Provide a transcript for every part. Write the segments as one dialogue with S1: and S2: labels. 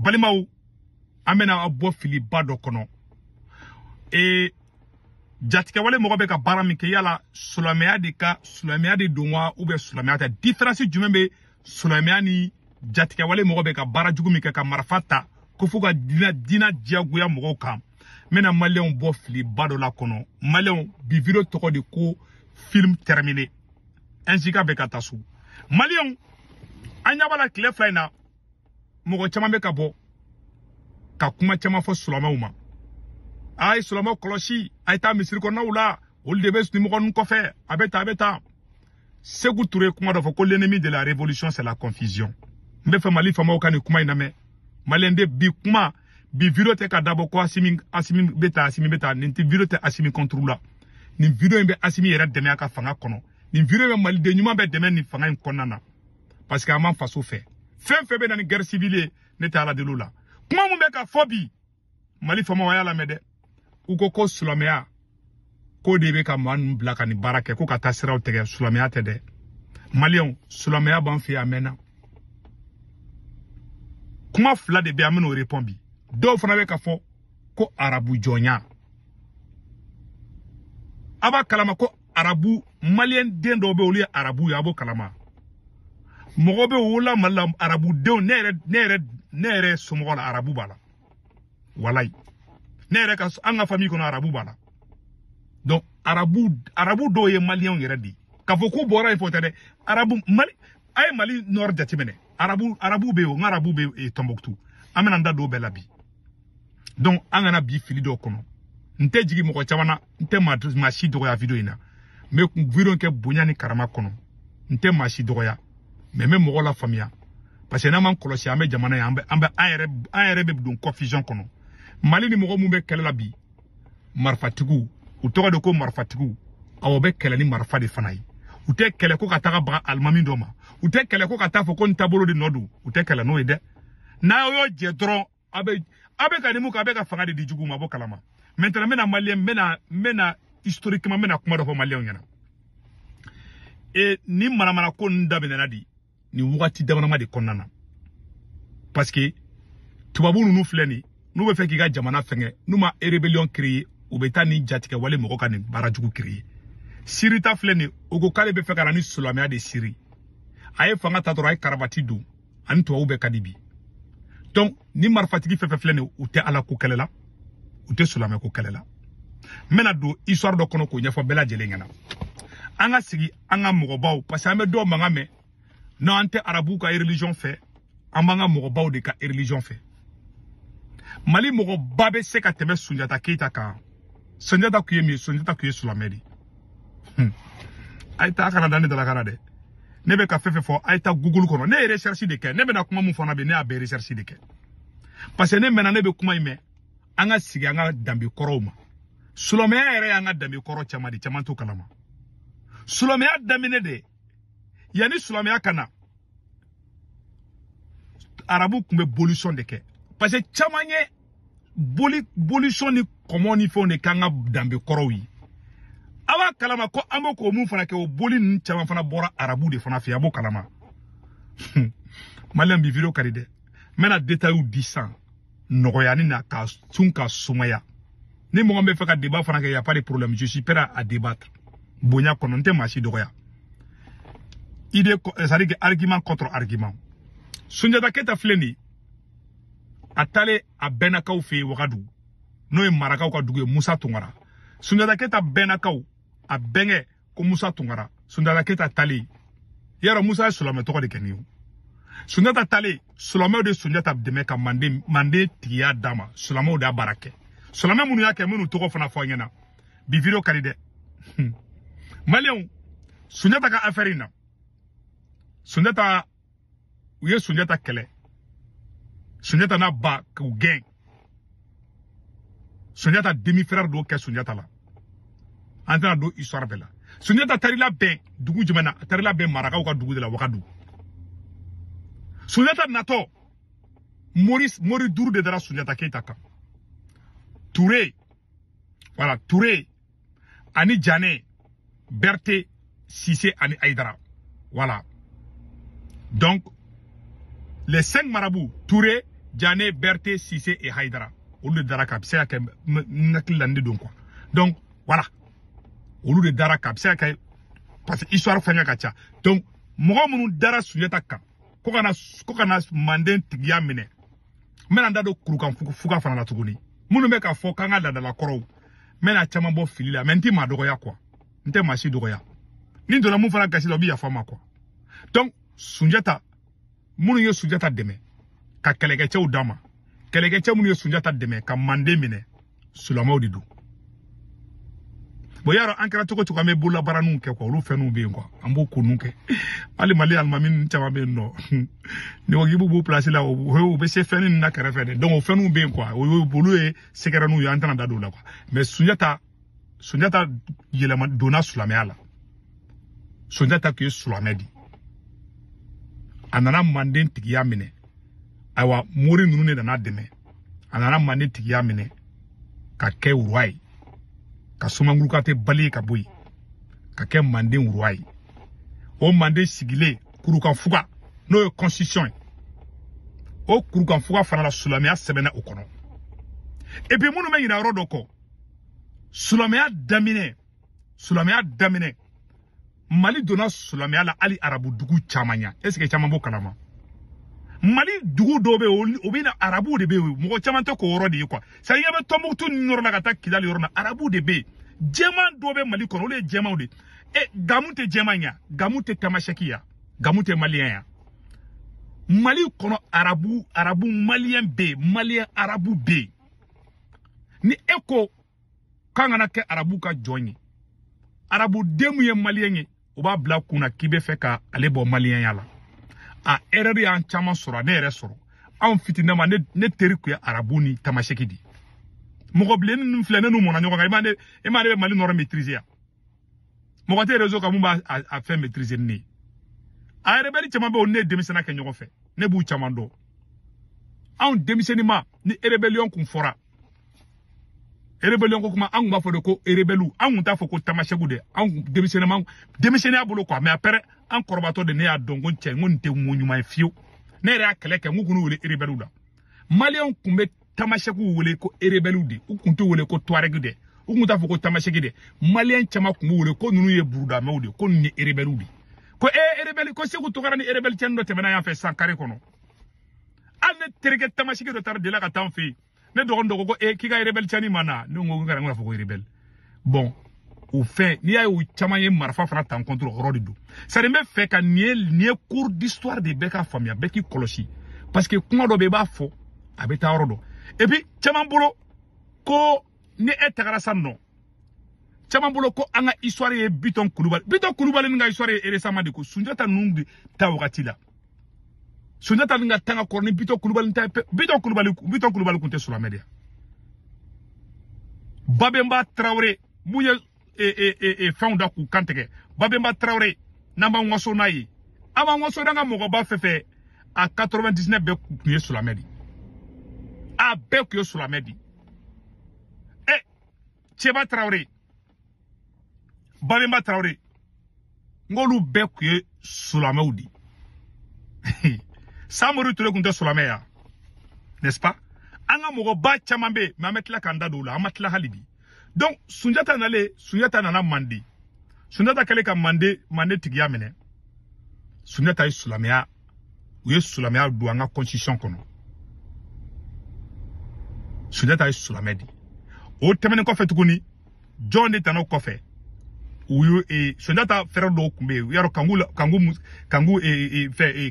S1: Balimau, amena abo fili bado kono. Et jatika wale mogobe ka bara min ke yala sulamea de donwa ou be sulamea ta différence jumembe sulamea ni jatika wale mogobe ka bara jugu min ke ka marfata ko fuga dina diaguya mogo kam mena malion bo fili bado la kono malion bi video toko de ko film terminé ainsi ka be ka tasu malion anya bala clef line mogo chama be ka bo ka kuma chama fo sulamea uma ay Solomon koloshi ay ta misiri ko nawla ol de bes ni mo kon ko fe abeta Sékou Touré kuma do ko l'ennemi de la révolution c'est la confusion mbe fa mali fa mo kan kuma iname malende bi kuma bi virote ka dabo ko asimi beta ni virote asimi contrôle ni viro be asimi yera deme aka fanga kono ni viro be mali de nyuma be deme ni fanga konana parce que amam faso fe be na ni guerre civile ne ta la de lula kuma mo be ka fobi mali fa mo waya la mede uko ko sulamea ko debe ka man blaka ni barake ko kata siraw tege sulamea tede malion sulamea ban fi amena kuma fla de be ameno répondre do fana be ka fo ko arabu jonya aba kalama ko arabu malien den do be oli arabu ya bo kalama mogo be wala malam arabu de nere sumo la arabu bala walai nere ka anga famille kono arabu bala donc arabu do ye malien yere di ka fo ko bora ifo tede arabu mali nord jatimene arabu be o ngarabu be e Tombouctou amena nda do belabi donc anga na bi fili do kono nte jigi mo ko chawana nte ma shi do ya video ina me video ke bunyani karama kono nte ma shi do ya mais même mo la famille parce que na man kolosi ame jamana ya ambe ayere be don confusion kono mali ni mogo mumbe kelela bi marfatigu utoga de ko marfatigu awobe kelani marfa de fanai ute kele ko kataka ba almami doma ute kele ko kata fo ko ntabolo de nodu ute kele no ide na yo jedro abe ka ni muka abe ka fanga de dijugu mabo kalama maintenant mena malien mena historiquement mena kuma do fo malien nyana et ni mana ko ndabe na di ni wati damanama de konnana parce que tubabu nu fleni nous be fait ki ga jamana fenge nous ma rébellion créé ou beta ni jatika wale moko kan barajugu créé sirita fleni ogo kale be fe kana ni sulamea de siri aye fanga tatoro ay karabati du an to ube kadibi donc ni marfatigi fe fleni ou te ala ko kelela ou te sulamea ko kelela mena do histoire do kono ko nyafo bela jelengana anga sigi anga mogobaw parce que ame do mangame no ante arabu ka religion fait amanga mogobaw de ka religion fait Mali mogo babe se ka teme Sunjata Keita ka Sunjata kuye Sulamedi aita kana dane de la kanade nebe ka fefe fo aita Google kono ne recherche de ke nebe na kuma mu fona be ne abe recherche de ke parce que ne mena nebe kuma ime anga sigi anga dambi koroma Sulamea ere anga dambi koro chama di chamanto kalama Sulamea damine de yani Sulamea kana arabu kumbe bolution de ke parce que chamanye bolution ni comment ni fo ne kanga dambe korowi awa kalama ko ambo ko mun fana ke o boli ni chama fana bora arabu de fana fi abo kalama malem bi video karide mena detail ou 100 nogoyani na ka tunka sumaya ni mo ngombe faka débat fana ke y a pas de problème je suis prêt à débattre bonya kononte machi dogoya idée ça dit argument contre argument Sunjata Keita fleni atale a benakaw fe wakadu no e marakaw ka dugu Musa Tungara Sunjata Keita benakaw a benge ko Musa Tungara Sunjata Keita tali yara Musa Sulame to ko de keniyo Sunjata tali Sulame de Sunjata deme ka mande tiya dama Sulame da barake Sulame munu yake munu to ko fana fo nyana bi video kalide Malion Sunjata ka aferina Sunjata uye Sunjata kele Sunjata na ba ku gen Sunjata demi frère do ke Sunjata la antana do histoire bela Sunjata tarila ben dugu jumena tarila ben marakaw ka dugu de la wakadu Sunjata nato mori duru de dara Sunjata Keita ka Touré voilà Touré ani Djané Berté Cissé ani Aïdara voilà donc les 5 marabouts Touré Djane, Berté, Sissé et Haïdara. Au lieu de Dara Kap, c'est à quoi. Donc, voilà. Au lieu de Dara Kap, c'est à parce que histoire fanya kacha. Donc, moi, mon Dara Sunjata Ka. Kokana manden tigia mine. Menanda do kurukan fuka fana la tuguni. Munu meka fo kanga la koro. Mena chama bo fili la. Menti ma dogoya quoi. Nte machi dogoya. Ni do la mu fana kasi lobi ya fama quoi. Donc, Sunjata, munu yo Sunjata deme. Ka kelegeche ou dama. Kelegeche munu yo Sunjata deme. Ka mande mine. Sulama ou didou. Bon, yaro ankara toko me bula baranu ke quoi. Olu fenu be quoi. Ambo kunu ke. Ali mali almamin chama be no. Ni wo gibu bu place la o be se fenu na kare fede. Donc o fenu be quoi. O bolu e sekera nu yo antana dadu la quoi. Mais Sunjata yelema dona Sulame ala. Sunjata ke Sulame di. Anana manden tigiya mine. Awa mori nunu ne dana deme. Anana manden tigiya mine. Ka ke uruai. Ka sumangulu kate bali ka boyi. Ka ke manden uruai. O manden sigile kurukan fuga. No constitution. O kurukan fuga fana la Sulamea sebena okono. Et puis munu me yina rodoko. Sulamea damine. Mali donna Sulamea la ali arabu dugu chamanya. Est-ce que chamambo kalama? Mali dugu dobe obina arabu de be mo chamante ko woro de quoi. Ça y avait Tombouctou noro la kata kidali yorona arabu de be. Djeman dobe Mali kono le djeman de. E gamute djemanya, gamute tamashakia, gamute malien. Mali kono arabu malien be, malien arabu be. Ni eko kangana ke arabu ka joigni. Arabu demu ye malien oba bla kuna kibe feka alebo malien yala. A erreur ya chama soro ne ere soro. An fitina ma ne teriku ya arabu ni tamasheki di. Mogo bleni nflene nu mona nyoka imane Mali noro maîtriser ya. Mogo te réseau ka mumba a fait maîtriser ni. A rebeli chama be on ne demisena ke nyoko fe. Ne bu chama do. An demiseni ma ni rebellion kun fora. Rebellion ko kuma an ba fo de ko rebelu an ta fo ko tamashegu de an demiseni abolo quoi mais après an korbato de ne ya dongo nche ngonte munyuma fiu ne re akele ke ngukunu wele rebelu da Malion kumbe tamashegu wele ko rebelu de ukuntu wele ko tuareg de ukunta fo ko tamashegi de Malien chama kumu wele ko nunu ye buruda mawde ko ni rebelu de ko rebelu ko segu to garani rebel chendo te bena ya fe sankare kono an ne terege tamashegi do tar de la ka tan fi ne dogo ko kika rebel chani mana no ngo ngara ngara fo ko rebel bon ou fait ni ay ou chamaye marfa fana tan contre rodido ça me fait ka ni cours d'histoire de beka famia beki koloshi parce que kuma do be ba fo abeta rodo et puis chamambolo ko ni etagara sanno chamambolo ko anga histoire e biton kulubali nga histoire e récemment de ko Sunjata nungi tawati la Sunjata nga tanga korni biton kulubali kunte sur la média Babemba Traoré muye founder ku kanteke Babemba Traoré namba ngoso nayi ama ngoso danga mogo ba fefe a 99 be ku sur la média a be ku sur la média Cheba Traoré Babemba Traoré ngolu be ku sur la média Samori Touré kunte sur la média n'est-ce pas anga mogo ba chamambe mametla kanda dola amatla halibi donc Sunjata nana mandi Sunjata kale ka mande tigiya mene Sunjata yi Sulamea uye Sulamea do anga constitution kono Sunjata yi Sulamedi o temene ko fe tukuni John de tano ko fe uyo Sunjata fere do kumbe yaro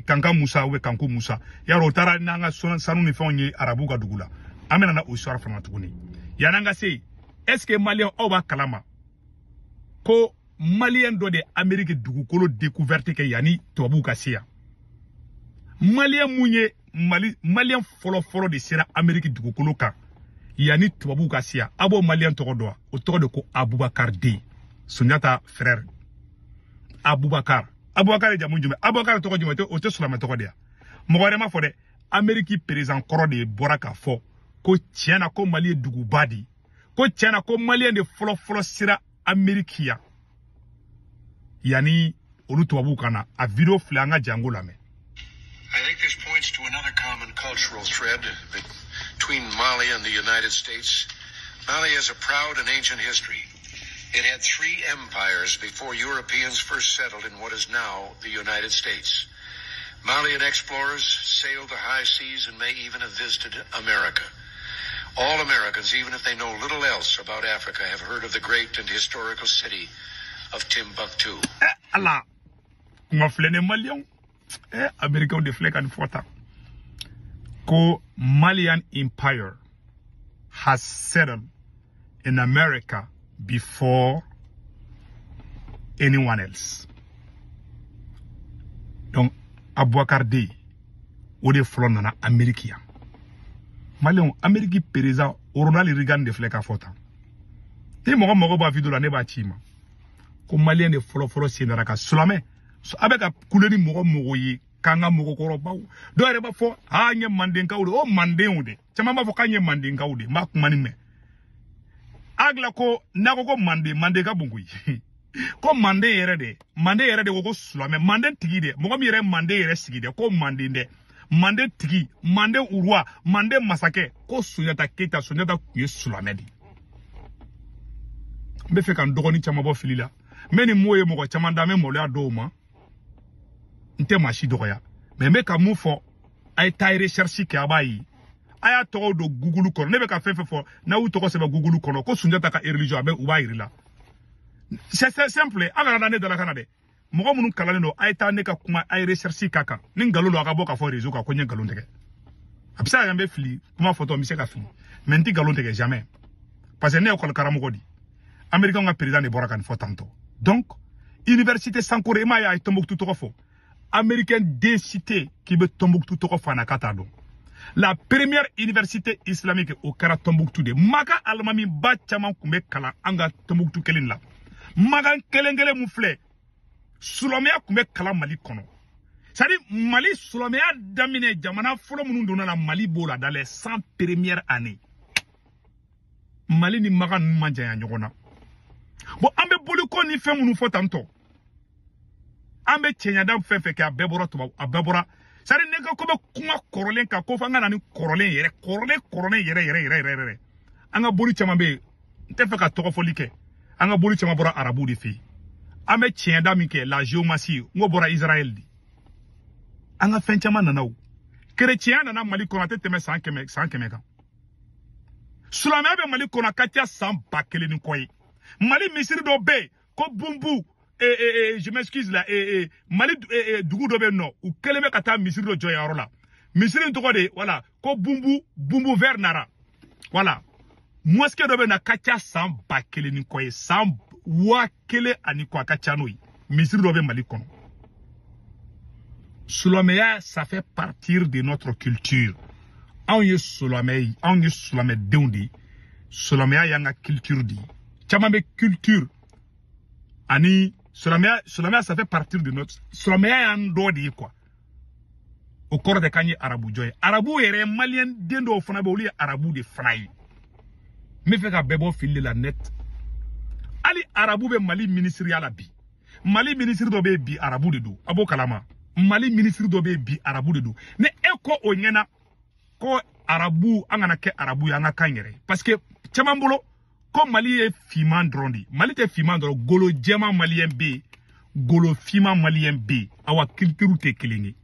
S1: Kanga Musa we Kanku Musa yaro tara nanga sanu ni fonye arabu ka dugula amena na usara fana tukuni yananga sei est-ce que Malien oba kalama ko Malien do de Amérique dugukolo découverte ke yani tobu kasia Malien munye Malien folo de sera Amérique dugukolo ka yani tobu kasia abo Malien to do o to de ko Abubakar D Sunjata frère Abubakar jamunjume Abubakar to ko jume o te sulama to ko dia mo ma fo de Amérique président koro de boraka fo ko tiana ko Malien dugubadi ko tiana ko Malien de folo sira Amerikia yani olu tubabu kana a video flanga jango la me. I think this point
S2: points to another common cultural thread between Mali and the United States. Mali has a proud and ancient history. It had 3 empires before Europeans first settled in what is now the United States. Malian explorers sailed the high seas and may even have visited America. All Americans, even if they know little else about Africa, have heard of the great and historical city of Timbuktu.
S1: Allah, ngoflene Malian, America de fleck and fota. Ko Malian Empire has settled in America before anyone else. Donc, Abouakar Dey, ou de flon nana Amerikia. Malion, Ameriki pereza, Ronald Reagan de fleck a fota. Ni mogo ba vidéo la ne ba chima. Ko Malien de folo sienaraka solame. So avec a couleur mogo yi, kanga mogo koro baou. Do ere ba fo, ha nye mandenka oude, o mandenoude. Chama ba fo kanye mandenka oude, ma kumanime. Agla ko nako ko mande ka bungui ko mande yere de ko sulame mande tigi de mogo mi yere mande yere sigi de ko mande de mande tigi mande urwa mande masake ko Sunjata Keita Sunjata kuye sulame di mbe fe kan dogoni chama bo filila meni moye mogo chama ndame mole adoma nte mashi dogoya me me ka mu fo ay tay recherche ke abayi aya togo do Google kono nebe ka fefe fo na u togo seba Google kono ko Sunjata ka religion abe uba irila c'est simple aga na ne dala kana de mogo munu kala no ay ta ne ka kuma ay recherche kaka ni ngalo lo aga boka fo réseau ka ko nye ngalo ndeke abisa ya mbe fili kuma photo mi se ka fili menti ngalo ndeke jamais parce que ne ko karamu ko di américain nga président de boraka ni fo tanto donc université Sankore ma ya Tombouctou togo fo américain densité qui be Tombouctou togo fana kata do. La première université islamique au Kara Tombouctou de Maga Almami Bachaman Kumbe Kala Anga Tombouctou Kelin la. Maga Kelengele Moufle Sulomea Kumbe Kala Mali Kono. C'est-à-dire Mali Sulomea Damine Jamana Folo Munundona la Mali Bola dans les 100 premières années. Mali ni Maga Nmanjaya Nyogona. Bon, ambe Boliko ni fait mounou fotanto. Ambe Chenyadam fait que a Bebora Tuba, a Bebora. Sari nega ko be kuma korolen ka ko fanga nani korolen yere anga boli chama be te fa ka to fo like anga boli chama bora arabu di fi ame tienda mi ke la géomatie ngo bora Israël di anga fen chama nanaw chrétien nana Mali ko te teme 100 keme ka sulame be Mali ko na katia 100 bakele ni koy Mali misiri do be ko bumbu je m'excuse là Mali dugu do be no ou keleme kata misiri do joya rola misiri to ko de voilà ko bumbu vert nara voilà mosquée do be na kacha 100 bakele ni koy 100 wa kele ani ko kacha noi misiri do be Mali kono Soloméa ça fait partir de notre culture on y Solomé deundi Soloméa yanga culture di chamambe culture ani Soloméa ça fait partir de notre Soloméa ando di quoi au corps de kanye arabu joy arabu ere malien dendo fana be oli arabu de fray me fait ka bebo fili la net ali arabu be Mali ministériel bi Mali ministre do be bi arabu de do abo kalama Mali ministre do be bi arabu de do ne eko onyena ko arabu angana ke arabu yanga kanyere parce que chamambolo ko Mali est fiman drondi Mali te fiman dro golo jema malien B golo fiman malien B awa culture te kelingi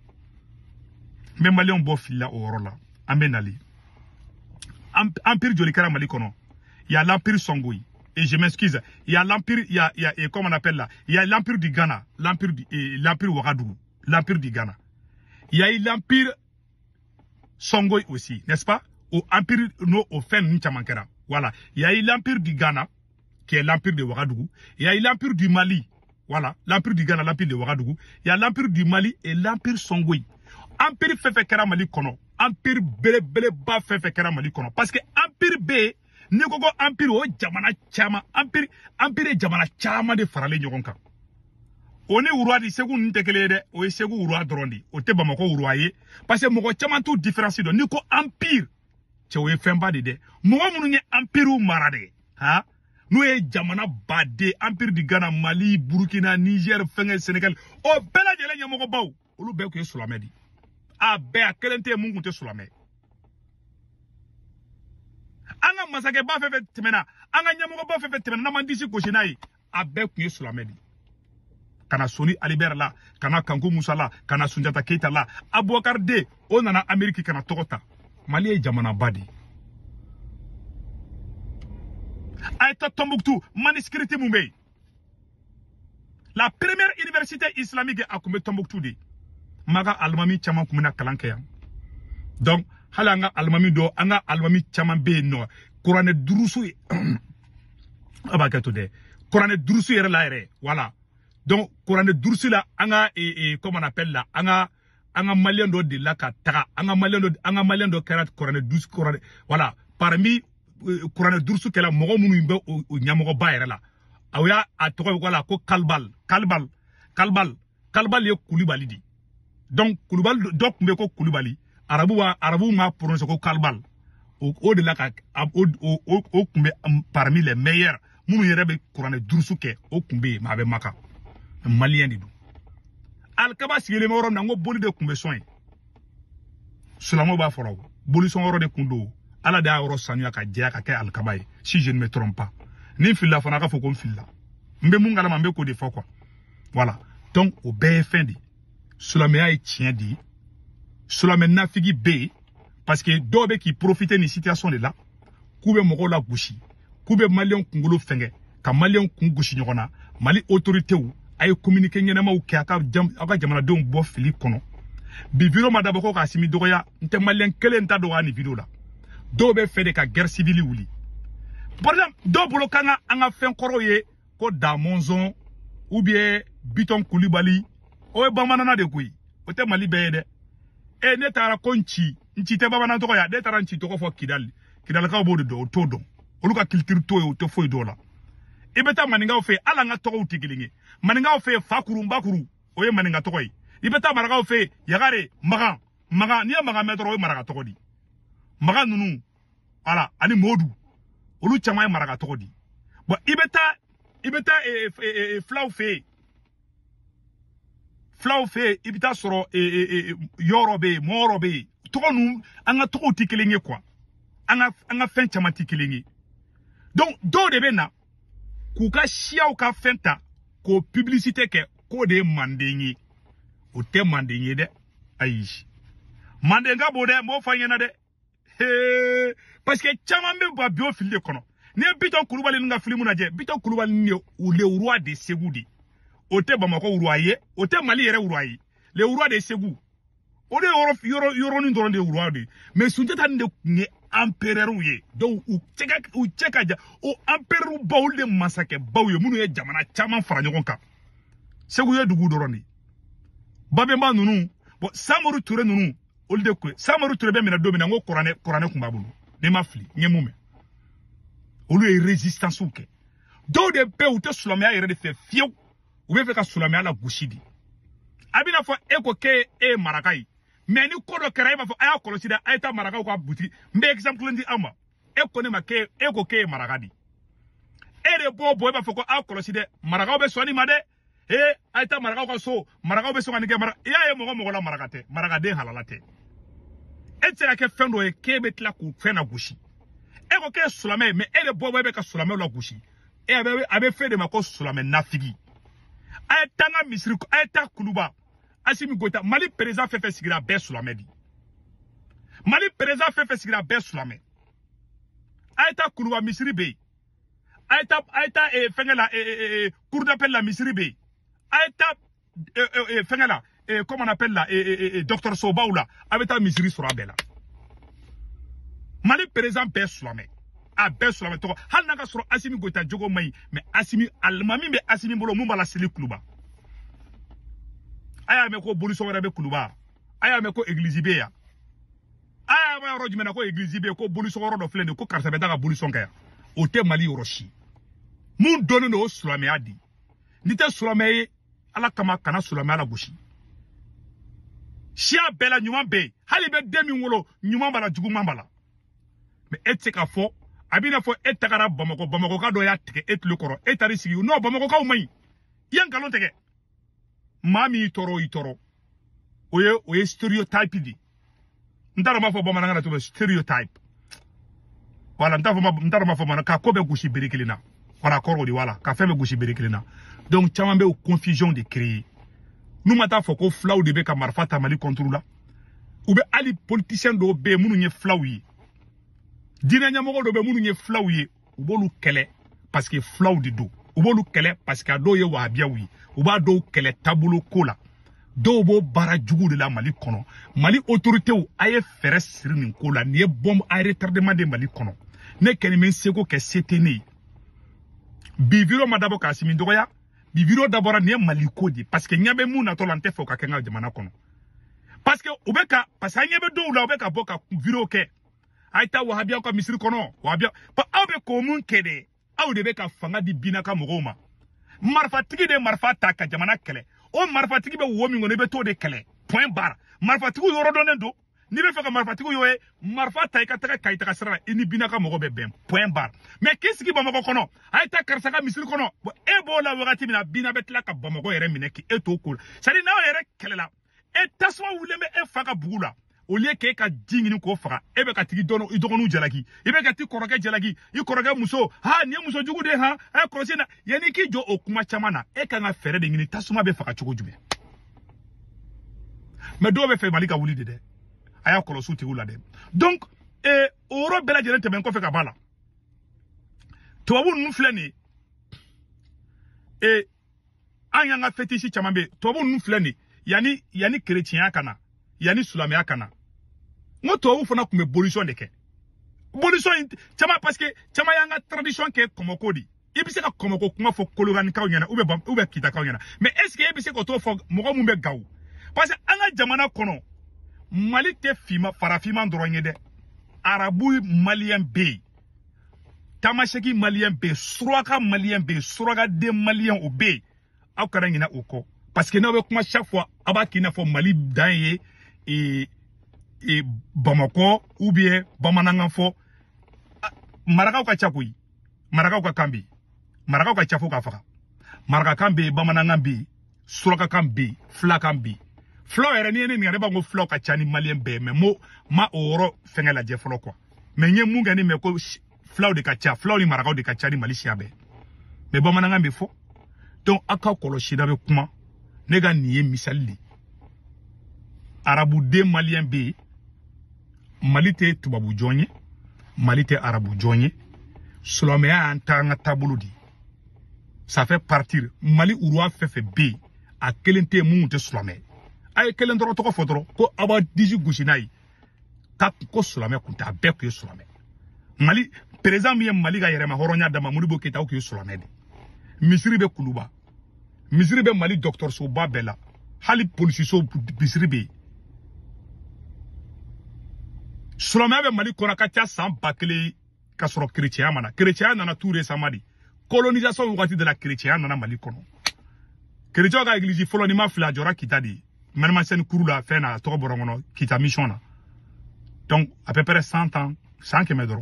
S1: mais malien bo filla orola ambenali empire jolikara Mali kono il y a l'empire Songhai et je m'excuse il y a l'empire il y a comment on appelle là il y a l'empire du Ghana l'empire Ouagadougou l'empire du Ghana il y a l'empire Songhai aussi n'est-ce pas au empire no au fin Nchamankera. Voilà, il y a eu l'empire du Ghana qui est l'empire de Ouagadougou, il y a eu l'empire du Mali. Voilà, l'empire du Ghana, l'empire de Ouagadougou, il y a l'empire du Mali et l'empire Songhai. Empire Fefekera Mali kono, empire bele ba Fefekera Mali kono parce que empire B ni gogo empire o jamana chama empire jamana chama de farale nyogonka. Oni urwa di segu ntekele de o segu urwa drondi o te bamako urwa ye parce que moko chama tout différence do ni ko empire chewe femba de mo munu nye empire marade ha nous e jamana bade empire du Ghana Mali Burkina Niger Fenge Sénégal o bela jele nyamoko baw olu be ko Solamedi a bɛɛ a kelen tɛ mun kun tɛ silamɛ an ka masakɛba fɛn fɛn tɛmɛna an ka ɲɛmɔgɔba fɛn fɛn tɛmɛna n'an man disi gosi n'a ye a bɛɛ kun ye silamɛ de kana Soni Alibert la kana Kanku Musa la kana Sunjata Keita la Abubakar de o nana Ameriki kana tɔgɔ ta Mali ye jamanaba de a eta Tombouctou manuscrit mun bɛ yen la première université islamique a kun bɛ Tombouctou de maga alimami caman kun bɛna kalan kɛ yan donc hali an ka alimami dɔ an ka alimami caman bɛ yen nɔ kuranɛ durusu ye a b'a kɛ to dɛ kuranɛ durusu yɛrɛ la yɛrɛ voilà donc kuranɛ durusu la an ka comment on appelle la an ka malien dɔ de la ka taga an ka malien dɔ kɛra kuranɛ durusu kuranɛ voilà parmi kuranɛ durusu kɛla mɔgɔ minnu bɛ o ɲɛmɔgɔba yɛrɛ la a y'a a tɔgɔ voilà ko Kalbal ye Kulibali di donc Kulibali dɔ tun bɛ ko Kulibali arabu m'a prononcer ko Kalbal o de la ka o tun bɛ parmi les meilleurs minnu yɛrɛ bɛ kuranɛ durusu kɛ o tun bɛ yen mais a bɛ Maka malien de don alikaba sigilen bɛ yɔrɔ min na n ko boli de tun bɛ sɔn yen silamɛw b'a fɔra boli sɔn yɔrɔ de tun don ala de y'a yɔrɔ sanuya ka jɛya ka kɛ alikaba ye si je ne me trompe pas ni n filila fana ka fɔ ko n filila n bɛ mun kalama n bɛ k'o de fɔ quoi voilà donc o bɛɛ ye fɛn de silamɛya ye tiɲɛ de ye silamɛ nafigi bɛ yen parce que dɔw bɛ k'i profiter nin situation de la k'u bɛ mɔgɔw la gosi k'u bɛ maliyɛnw kunkolo fɛngɛ ka maliyɛnw kun gosi ɲɔgɔn na Mali autoritéw a ye communiqué ɲɛnamaw kɛ aw ka jamanadenw bɔ fili kɔnɔ bi vidéo ma dabɔ ko k'a simi dɔgɔya n tɛ maliyɛn kelen ta dɔgɔya nin vidéo la dɔw bɛ fɛ de ka guerre civile wuli par exemple dɔw bolo kan ka an ka fɛn kɔrɔw ye ko Damɔzɔn ou bien Biton Kulibali o ye bamanana de koyi o tɛ Mali bɛɛ ye dɛ ne taara ko nci tɛ bamanan tɔgɔ ye ne taara nci tɔgɔ fɔ Kidalikaw b'o de dɔn o t'o dɔn olu ka culture t'o ye o tɛ foyi dɔn o la i bɛ taa maninkaw fɛ yen hali an ka tɔgɔw tɛ kelen ye maninkaw fɛ yen Fakuru Nbakuru o ye maninka tɔgɔ ye i bɛ taa marakaw fɛ yen Yagare Magan n'i ye Magan mɛn dɔrɔn o ye maraka tɔgɔ di Magan ninnu voilà ani Modu olu caman ye maraka tɔgɔ di bon i bɛ taa fulaw fɛ yen i bɛ taa sɔrɔ yɔrɔ bɛ yen mɔɔrɔ bɛ yen tɔgɔ ninnu an ka tɔgɔw tɛ kelen ye quoi an ka fɛn caman tɛ kelen ye donc dɔw de bɛ na k'u ka siyaw ka fɛn ta k'o publicité kɛ k'o de ye manden ye o tɛ manden ye dɛ ayi manden ka bon dɛ m'o fɔ an ɲɛna dɛ parce que caman bɛ ba bio fili de kɔnɔ ni ye Biton Kulubali ni ka film lajɛ Biton Kulubali ni le roi de Ségou de o tɛ Bamako roi ye o tɛ Mali yɛrɛ roi ye le roi de Ségou o de yɔrɔnin dɔrɔn de roi de mais Sunjata ni de tun ye empereur ye donc u cɛ ka jan o empereur baw de masakɛ baw ye minnu ye jamana caman fara ɲɔgɔn kan Ségou ye dugu dɔrɔn de Babemba ninnu bon Samori Touré ninnu olu de ko Samori Touré bɛ minɛ don min na n ko kuranɛ kun b'a bolo ne ma fili n ye mun mɛn olu ye résistance kɛ dɔw de bɛ u tɛ silamɛya yɛrɛ de fɛ fiyewu u bɛ fɛ ka silamɛya la gosi de a bɛna fɔ e ko k'e ye maraka ye mais ni ko dɔ kɛra e b'a fɔ a y'a kɔlɔsi dɛ a ye taa marakaw ka boutique n bɛ exemple di aw ma e ko ne ma e ko k'e ye maraka de e de b'o bɔ e b'a fɔ ko a kɔlɔsi dɛ marakaw bɛ sɔn nin ma dɛ a ye taa marakaw ka so marakaw bɛ sɔn ka nin kɛ i y'a ye mɔgɔ la maraka tɛ marakaden halala tɛ e tɛ se ka kɛ fɛn dɔ ye k'e bɛ tila k'u fɛn na gosi e ko k'e ye silamɛ ye mais e de bɔ e bɛ ka silamɛw la gosi a bɛ fɛn de ma ko silamɛ nafigi a ye taa n ka misiri a ye taa Kuluba Assimi Goïta Mali président fɛn fɛn sigira bɛɛ silamɛ di Mali président fɛn fɛn sigira bɛɛ silamɛ a ye taa Kuluba misiri bɛ yen a ye taa fɛnkɛ la cour d'appel la misiri bɛ yen a ye taa fɛnkɛ la comment on appelle la docteur Sobaw la a bɛ taa misiri sɔrɔ a bɛɛ la Mali président bɛɛ silamɛ a bɛɛ silamɛ tɔgɔ hali n'a ka sɔrɔ Assimi Goïta jogo man ɲi mais alimami bɛ Assimi bolo mun b'a la seli Kuluba a y'a mɛn ko bolisɔn wɛrɛ bɛ Kuluba a y'a mɛn ko église bɛ yan a y'a mɛn yɔrɔ jumɛn na ko église bɛ yen ko bolisɔn yɔrɔ dɔ filɛ nin ye ko karisa bɛ taa ka bolisɔn kɛ yan o tɛ Mali yɔrɔ si mun dɔnnen don o silamɛya di n'i tɛ silamɛ ye Ala kama kana silamɛya la gosi siya bɛɛ la ɲuman bɛ yen hali bɛ den min wolo ɲuman b'a la juguman b'a la mais e tɛ se k'a fɔ a b'i n'a fɔ e tagara Bamakoka dɔ y'a tigɛ e tile kɔrɔ e taar'i sigi non Bamakokaw man ɲi i ye nkalon tigɛ maa min y'i tɔɔrɔ o y'i tɔɔrɔ oye stéréotype di ndara ma fo bamana ngana to stéréotype wala ndara ma fo mana ka ko be gushi berikilina wala korgo di wala ka febe gushi berikilina donc chama be confusion de créer nous mata fo ko flaw de be ka marfata mali contre la ou be ali politicien do be munu nye flaw yi dina nyamo do be munu nye flaw yi ou bolu kele parce que flaw di do ou bolu kele parce que do ye wa bia wi ou ba do kele tabulu kola do bo bara jugu de la mali kono mali autorité ou aye fere siri nin kola ni e bombe a retardement de mali kono ne keni men seko ke setene biviro madabo ka simi doya biviro d'abord ni mali kodi parce que nyabe mu na to lante fo ka kenga jamana kono parce que ubeka parce que nyabe do la ubeka boka viro ke aita wahabia ko misiri kono wahabia pa abe ko mun kede aw de beka fanga di binaka mogoma marfa tigi de marfa ta ka jamana kele o marfa tigi be womi ngone be to de kele point bar marfa tigi yoro donendo ni be feka marfa tigi yoye marfa ta ka taka kaita ka sara ini binaka mogo be ben point bar mais qu'est-ce qui bamako kono aita karsaka misiri kono e bo la wakati mina bina betla ka bamako yere mineki e to kul sari na yere kele la e taswa wuleme e faka bugula au lieu que ka dingini ko faka ebe ka tigi dono idogonu jalaki ebe ka ti koroke jalaki I koroke muso ha ni muso jugu de ha e korosina yani ki jo okuma chamana e ka nga fere de ngini tasuma be faka chugo jume mais do be fe malika wuli de aya korosu ti wula de donc oro bela jere te ben ko fe ka bala to wabu nu fleni anya nga fetishi chamambe to wabu nu fleni yani chrétien kana yani sulame kana ngoto wu fana kume bolution de ke bolution chama parce que chama yanga tradition ke komoko di ibise ka komoko kuma fo kologani ka nyana ube kita ka nyana mais est-ce que ibise ko to fo mogo mumbe gaw parce que anga jamana kono mali te fima farafima ndronye de arabu malien be tamasheki malien be suraka malien be suraka de malien o be akara nyina oko parce que na be kuma chaque fois abakina fo mali danye et Bamako ou bien Bamanangafo Maraka ka chakui Maraka ka kambi Maraka ka chafu ka faka Maraka kambi Bamanangambi Suraka kambi Fla kambi Fla era ni reba ngo fla ka chani malien be mais mo ma oro fenga la je flo quoi mais nye munga ni me ko fla de ka cha fla ni Maraka de ka chani malisia be mais Bamanangambi fo donc aka kolo shida be kuma nega niye misali arabu de malien be malite tubabu jonye malite arabu jonye solomea antanga tabuludi ça fait partir mali urwa fefe be a kelente munte solomé ay kelen doro to fodoro ko aba diji gushinai ka ko solomé kunta be ko solomé mali président mi mali ga yere ma horonya dama mulibo kita ko solomé de misiri be kuluba misiri be mali docteur so babela hali police so misiri be Solomé be mali kona ka tia san bakele ka soro chrétien mana chrétien nana tout récemment di colonisation wakati de la chrétien nana mali kono chrétien ka église folo ni ma fla jora kita di menma sen kurula fena to borongono kita mission na donc à peu près 100 ans 100 km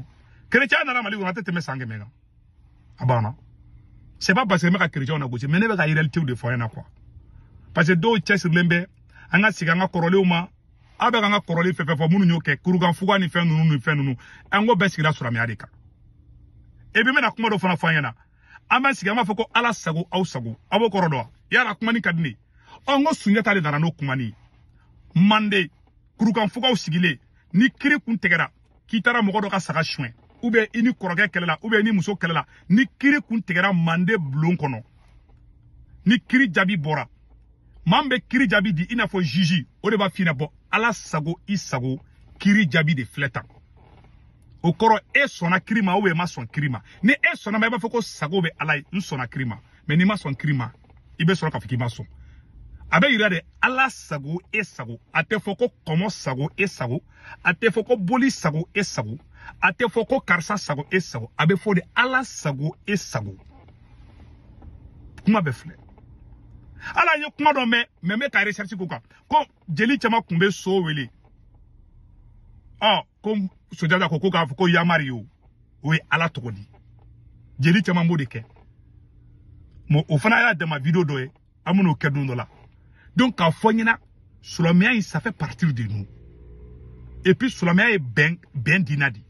S1: chrétien nana mali kona tete me 100 km abana c'est pas parce que me ka chrétien na gosi mais ne be ka réalité de foi na quoi parce que do chess lembe anga siganga korole uma abe nga korole fefe fo munu nyoke kurugan fuga ni fenunu engo besikira sura mi adika ebe me na kuma do fana fanyana ama siga ma foko ala sago au sago abo korodo yara kuma ni kadni ongo sunyata le dara no kuma ni mande kurugan fuga au sigile ni kiri kun tegera kitara mogodo ka saga chwen ube ini koroge kelela ube ni muso kelela ni kiri kun tegera mande blon kono ni kiri jabi bora mambe kiri jabi di ina fo jiji o de ba fina bo ala sago isago kiri jabi de fleta o koro e sona krima o ma son krima ni e sona ma ba foko sago be ala nsona krima mais ni ma son krima ibe sona ka fiki ma son abe ira de ala sago e sago ate foko komo sago e sago ate foko boli sago e sago ate foko karsa sago e sago abe fo de ala sago e sago kuma be fle ala yo kuma do me ka recherche ko jeli chama kumbe so wele kom sojaja ko ka ko yamari yo we ala tokodi jeli chama modeke mo ofana ya de ma video do e amuno kedundo la donc ka fonyina Silamɛya, ça fait partir de nous. Et puis, silamɛya est ben dinadi.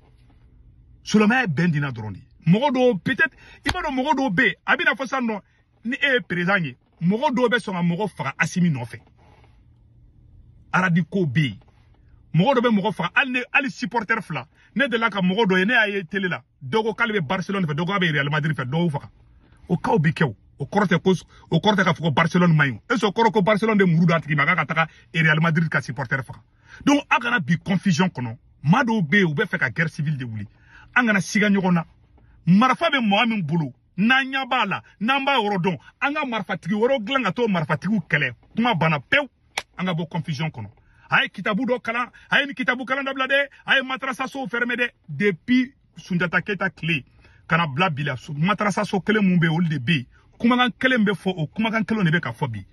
S1: Silamɛya est ben dinadroni. Mogodo, peut-être, il va dans Mogodo B. Abina Fossa, non, ni est présent. Mogodo B sont un Mogo Fara Assimi non fait. Aradiko B. Mogodo B Mogo Fara, allez supporter fla. Ne de la ka Mogodo, ne a télé là. Dogo Kalbe Barcelone, fait Dogo Abe Real Madrid, fait Dogo Fara. Au cas où Bikeo. Au corte ka fuko Barcelone mayo. Et ce corps Barcelone de Mourouda qui m'a kataka et Real Madrid ka supporter fa. Donc agana bi confusion kono. Mado be ou be fait ka guerre civile de wuli. Angana siga nyogona. Marfa be Mohamed Boulou. Nanya bala, namba orodon. Anga marfa tigi woro glanga to marfa tigi kele. Kuma bana pew. Anga bo confusion kono. Aye kitabu do kala, aye ni kitabu kala blade, aye matrasa so fermé depuis Sunjata Keita clé. Kana bla bila matrasa so kele mumbe ol de be. Kumakan kelen be fo o kumakan kelen ne be ka fo bi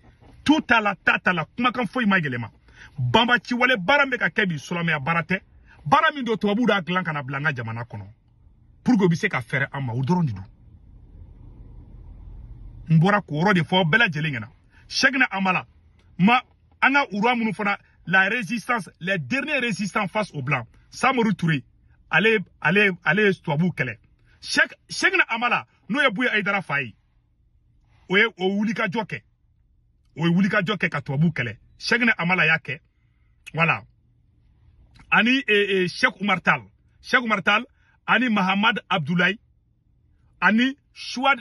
S1: tout à la tata la kumakan fo ima gelema bamba ci wale barambe ka kebi silamɛya barate barami do tubabu da glan kana blanga jamana kono pour go bi se ka fere amma o doron didu mbora ko ro de fo bela jelingena shegna amala ma anga urwa munu fona la résistance les derniers résistants face aux blancs Samori Touré allez tubabu kele shegna amala no ye buya aidara fayi Oye wulika joke ka tubabu kele Cheikh Amala yake voilà ani Cheikh Oumar Tall ani Mahamad Abdoulaye ani Chouad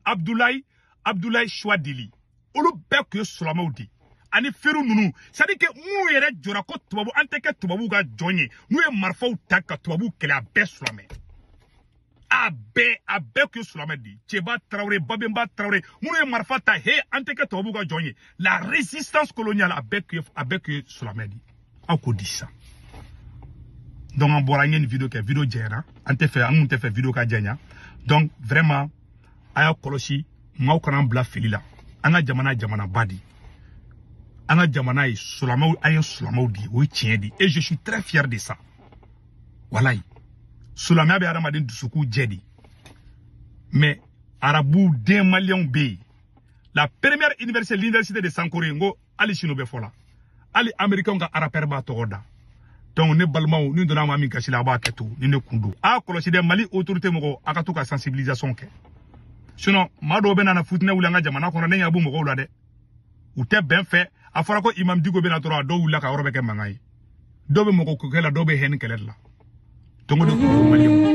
S1: Abdoulaye Chouadili olu be ko Solomon di ani Ferou Nounou ça dit que mu yere jora ko tubabu anteke tubabu ga jonye nu e marfaw taka tubabu kele abe Solomon abe que Solomon dit Tcheba Traoré Babemba Traoré mouné marfata he anteke tobuga jonye la résistance coloniale avec que Solomon dit encore dit ça donc on boit une vidéo que vidéo jera on te fait vidéo ka jenya donc vraiment aya kolosi maw kana bla filila anga jamana badi anga jamana yi Solomon dit oui tient dit et je suis très fier de ça voilà. Silamɛya be adamaden dusuku jedi mais arabu den malien be la première l'université de Sankore ngo ali chino be fola ali américain ka araper ba togoda donc ne balmaw ni dona ma min kasila ba ketu ni ne kundu a kolosi de Mali autorité mo akatu ka sensibilisation ke sinon mado be na futne wulanga jamana kono ne nyabu mo la de ou te ben fait afara ko imam digo be na toro do wula ka orobe ke mangai do be mo ko kela do be hen kelela Tongo de Mali.